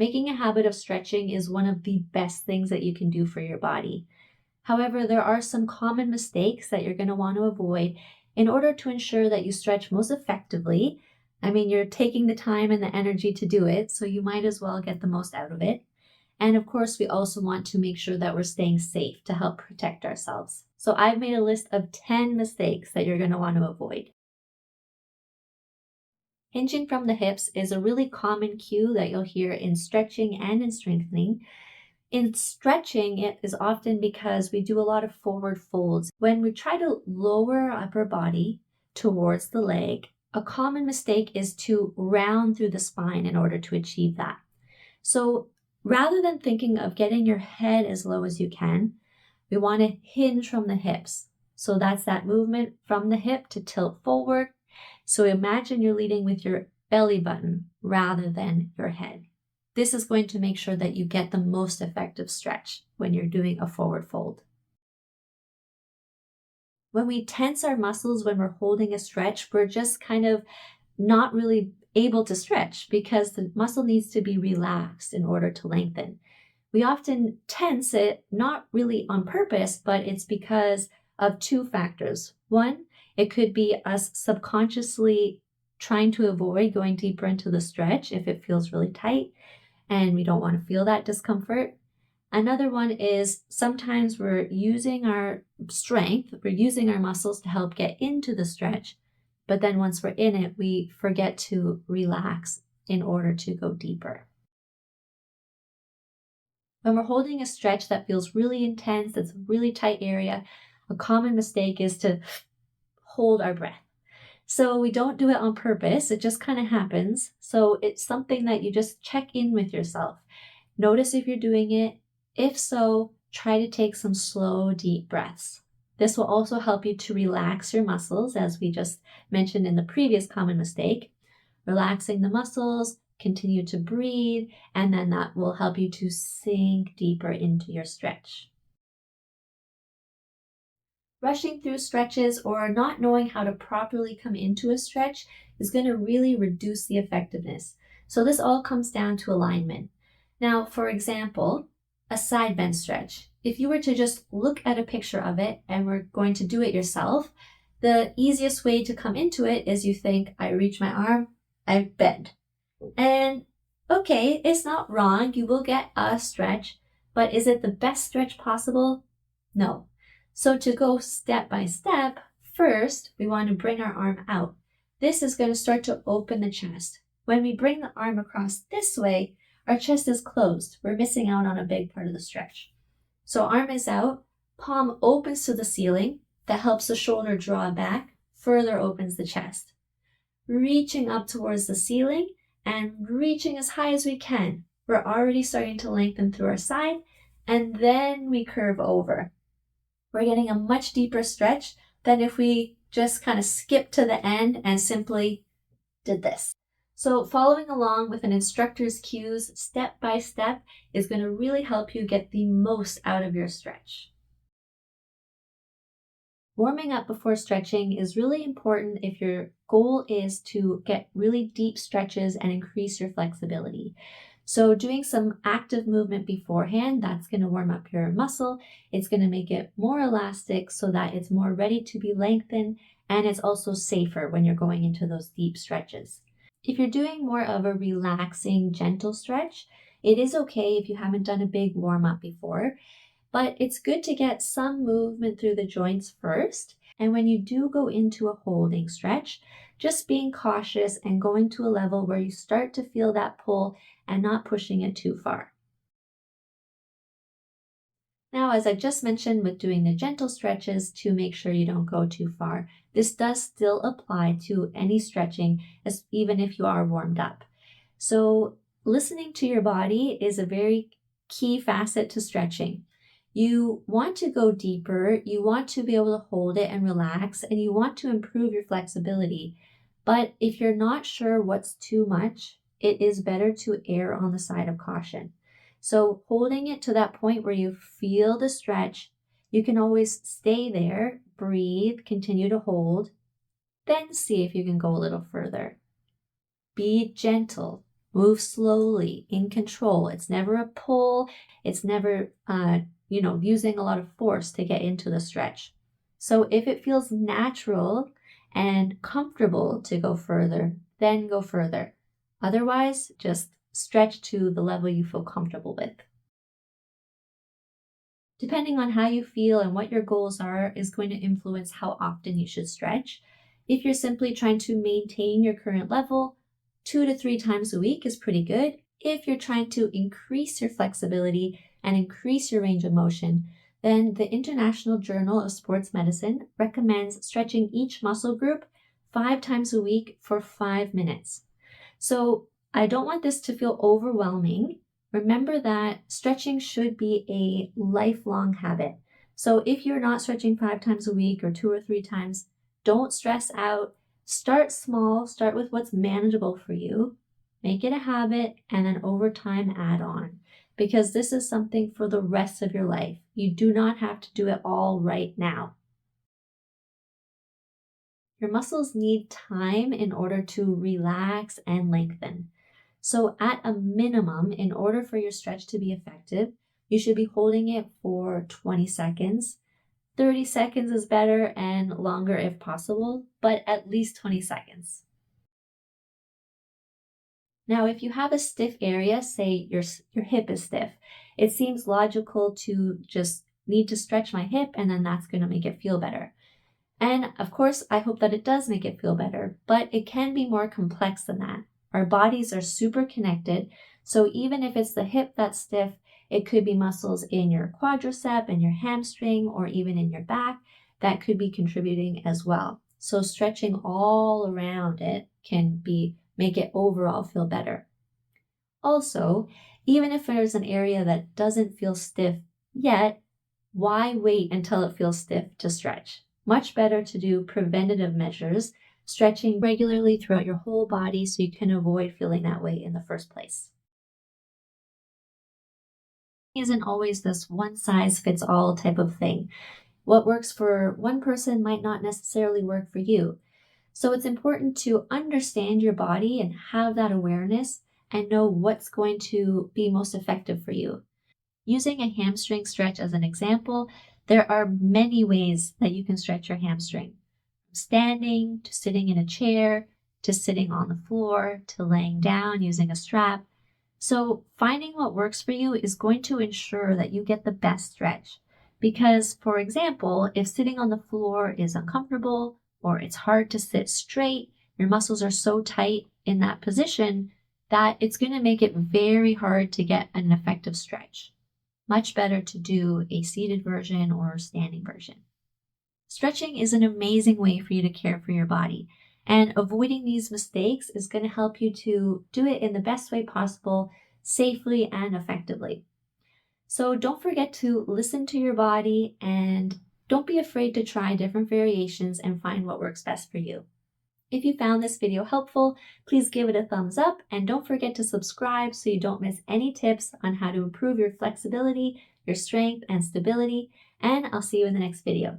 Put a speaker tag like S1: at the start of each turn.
S1: Making a habit of stretching is one of the best things that you can do for your body. However, there are some common mistakes that you're going to want to avoid in order to ensure that you stretch most effectively. I mean, you're taking the time and the energy to do it, so you might as well get the most out of it. And of course, we also want to make sure that we're staying safe to help protect ourselves. So I've made a list of 10 mistakes that you're going to want to avoid. Hinging from the hips is a really common cue that you'll hear in stretching and in strengthening. In stretching, it is often because we do a lot of forward folds. When we try to lower our upper body towards the leg, a common mistake is to round through the spine in order to achieve that. So rather than thinking of getting your head as low as you can, we want to hinge from the hips. So that's that movement from the hip to tilt forward. So imagine you're leading with your belly button rather than your head. This is going to make sure that you get the most effective stretch when you're doing a forward fold. When we tense our muscles when we're holding a stretch, we're just kind of not really able to stretch because the muscle needs to be relaxed in order to lengthen. We often tense it, not really on purpose, but it's because of two factors. One, it could be us subconsciously trying to avoid going deeper into the stretch if it feels really tight and we don't want to feel that discomfort. Another one is sometimes we're using our strength, we're using our muscles to help get into the stretch, but then once we're in it, we forget to relax in order to go deeper. When we're holding a stretch that feels really intense, that's a really tight area, a common mistake is to hold our breath. So we don't do it on purpose, it just kind of happens. So it's something that you just check in with yourself. Notice if you're doing it. If so, try to take some slow, deep breaths. This will also help you to relax your muscles, as we just mentioned in the previous common mistake. Relaxing the muscles, continue to breathe, and then that will help you to sink deeper into your stretch. Rushing through stretches or not knowing how to properly come into a stretch is going to really reduce the effectiveness. So this all comes down to alignment. Now, for example, a side bend stretch. If you were to just look at a picture of it and we're going to do it yourself, the easiest way to come into it is you think, I reach my arm, I bend. And okay, it's not wrong, you will get a stretch, but is it the best stretch possible? No. So to go step by step, first we want to bring our arm out. This is going to start to open the chest. When we bring the arm across this way, our chest is closed. We're missing out on a big part of the stretch. So arm is out, palm opens to the ceiling. That helps the shoulder draw back, further opens the chest. Reaching up towards the ceiling and reaching as high as we can. We're already starting to lengthen through our side, and then we curve over. We're getting a much deeper stretch than if we just kind of skip to the end and simply did this. So following along with an instructor's cues step by step is going to really help you get the most out of your stretch. Warming up before stretching is really important if your goal is to get really deep stretches and increase your flexibility. So doing some active movement beforehand, that's going to warm up your muscle. It's going to make it more elastic so that it's more ready to be lengthened, and it's also safer when you're going into those deep stretches. If you're doing more of a relaxing, gentle stretch, it is okay if you haven't done a big warm-up before, but it's good to get some movement through the joints first. And when you do go into a holding stretch, just being cautious and going to a level where you start to feel that pull and not pushing it too far. Now, as I just mentioned with doing the gentle stretches to make sure you don't go too far, this does still apply to any stretching, even if you are warmed up. So listening to your body is a very key facet to stretching. You want to go deeper, you want to be able to hold it and relax, and you want to improve your flexibility. But if you're not sure what's too much, it is better to err on the side of caution. So holding it to that point where you feel the stretch, you can always stay there, breathe, continue to hold, then see if you can go a little further. Be gentle. Move slowly, in control. It's never a pull. It's never, using a lot of force to get into the stretch. So if it feels natural and comfortable to go further, then go further. Otherwise, just stretch to the level you feel comfortable with. Depending on how you feel and what your goals are is going to influence how often you should stretch. If you're simply trying to maintain your current level, 2 to 3 times a week is pretty good. If you're trying to increase your flexibility and increase your range of motion, then the International Journal of Sports Medicine recommends stretching each muscle group 5 times a week for 5 minutes. So I don't want this to feel overwhelming. Remember that stretching should be a lifelong habit. So if you're not stretching 5 times a week or 2 or 3 times, don't stress out. Start small, start with what's manageable for you, make it a habit, and then over time add on. Because this is something for the rest of your life. You do not have to do it all right now. Your muscles need time in order to relax and lengthen. So at a minimum, in order for your stretch to be effective, you should be holding it for 20 seconds. 30 seconds is better and longer if possible, but at least 20 seconds. Now, if you have a stiff area, say your hip is stiff, it seems logical to just need to stretch my hip and then that's going to make it feel better. And of course, I hope that it does make it feel better, but it can be more complex than that. Our bodies are super connected, so even if it's the hip that's stiff, it could be muscles in your quadricep and your hamstring or even in your back that could be contributing as well. So stretching all around it can make it overall feel better. Also, even if there's an area that doesn't feel stiff yet, why wait until it feels stiff to stretch? Much better to do preventative measures, stretching regularly throughout your whole body so you can avoid feeling that way in the first place. It isn't always this one size fits all type of thing. What works for one person might not necessarily work for you. So it's important to understand your body and have that awareness and know what's going to be most effective for you. Using a hamstring stretch as an example, there are many ways that you can stretch your hamstring. From standing, to sitting in a chair, to sitting on the floor, to laying down using a strap. So finding what works for you is going to ensure that you get the best stretch. Because, for example, if sitting on the floor is uncomfortable or it's hard to sit straight, your muscles are so tight in that position that it's going to make it very hard to get an effective stretch. Much better to do a seated version or standing version. Stretching is an amazing way for you to care for your body, and avoiding these mistakes is going to help you to do it in the best way possible, safely and effectively. So don't forget to listen to your body and don't be afraid to try different variations and find what works best for you. If you found this video helpful, please give it a thumbs up and don't forget to subscribe so you don't miss any tips on how to improve your flexibility, your strength, and stability. And I'll see you in the next video.